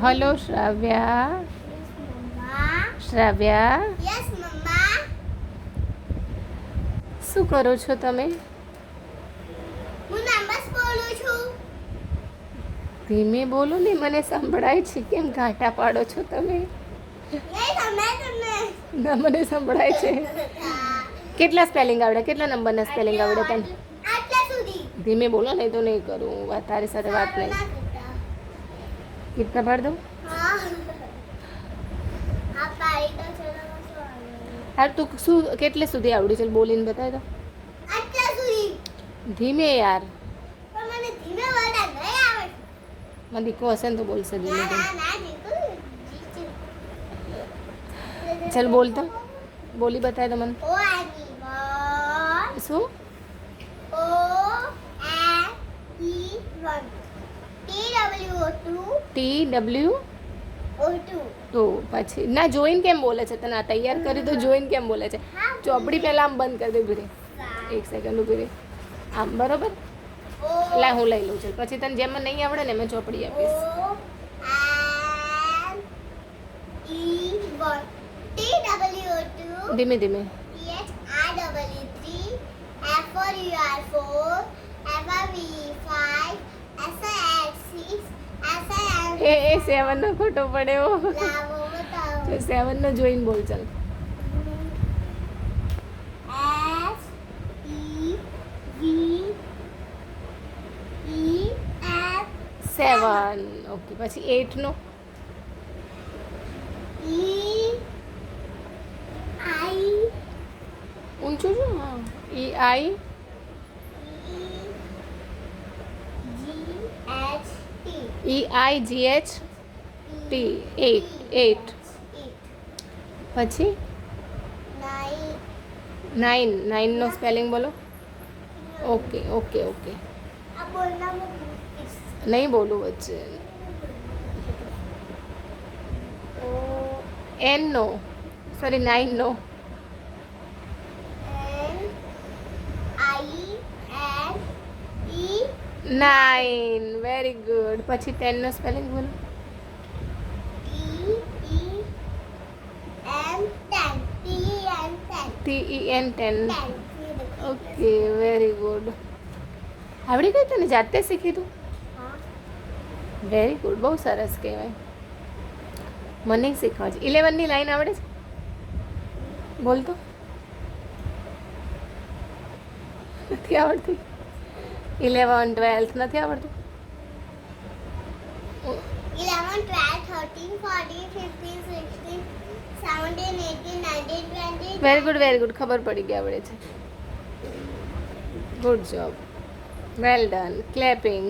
Hello Shravya. Shravya, શું કરો છો તમે? ધીમે બોલો ને, મને સંભળાય છે. કેમ ઘાટા પાડો છો તમે? ના, મને સંભળાય છે. કેટલા સ્પેલિંગ આવડે? કેટલા નંબરના સ્પેલિંગ આવડે તને? ધીમે બોલો નહીં તો નહીં કરું વાત તારી સાથે. વાત નહીં. કિतना પાડ દઉં? હા, તું શું કેટલે સુધી આવડ્યું છે બોલીને બતાવી દો. ધીમે યાર, મને દીકો હશે ને તો બોલશે ધીમે ધીમે. ચાલ બોલતો, બોલી બતાવી દો મને. શું? TW2 પછી ના જોઈને કેમ બોલે છે? તને તૈયાર કરી તો જોઈને કેમ બોલે છે? ચોપડી પહેલાં આમ બંધ કરી દે. ઉભી રહે, એક સેકન્ડ ઉભી રહે. આમ બરોબર. એટલે હું લઈ લઉં છું. પછી તને જેમાં નહીં આવડે ને એમાં ચોપડી આપીશ. ધીમે ધીમે. એ 7 નો ખોટો પડ્યો. 7 નો જોઈને બોલ. ચાલ. 7. ઓકે, પછી 8 નો. ઊંચું છું. હા, EI EIGHT 8. પછી 9 નો સ્પેલિંગ બોલો. ઓકે ઓકે ઓકે, નહીં બોલું વચ્ચે. N નો, સોરી 9 નો. 9, વેરી ગુડ. પછી 10 નો સ્પેલિંગ બોલો. TEN 10. Okay, very good. આવડી ગયું તને? જાતે શીખી તું? વેરી ગુડ, બહુ સરસ કહેવાય. મને શીખવા છે. 11 ની લાઈન આવડે છે? બોલ તો. નથી આવડતી? 11, 12 નથી આવડતું? 11, 12, 13, 14, 15, 16, 17, 18, 19, 20. Very good, very good. ખબર પડી ગઈ, આવડે છે. Good job, well done. Clapping.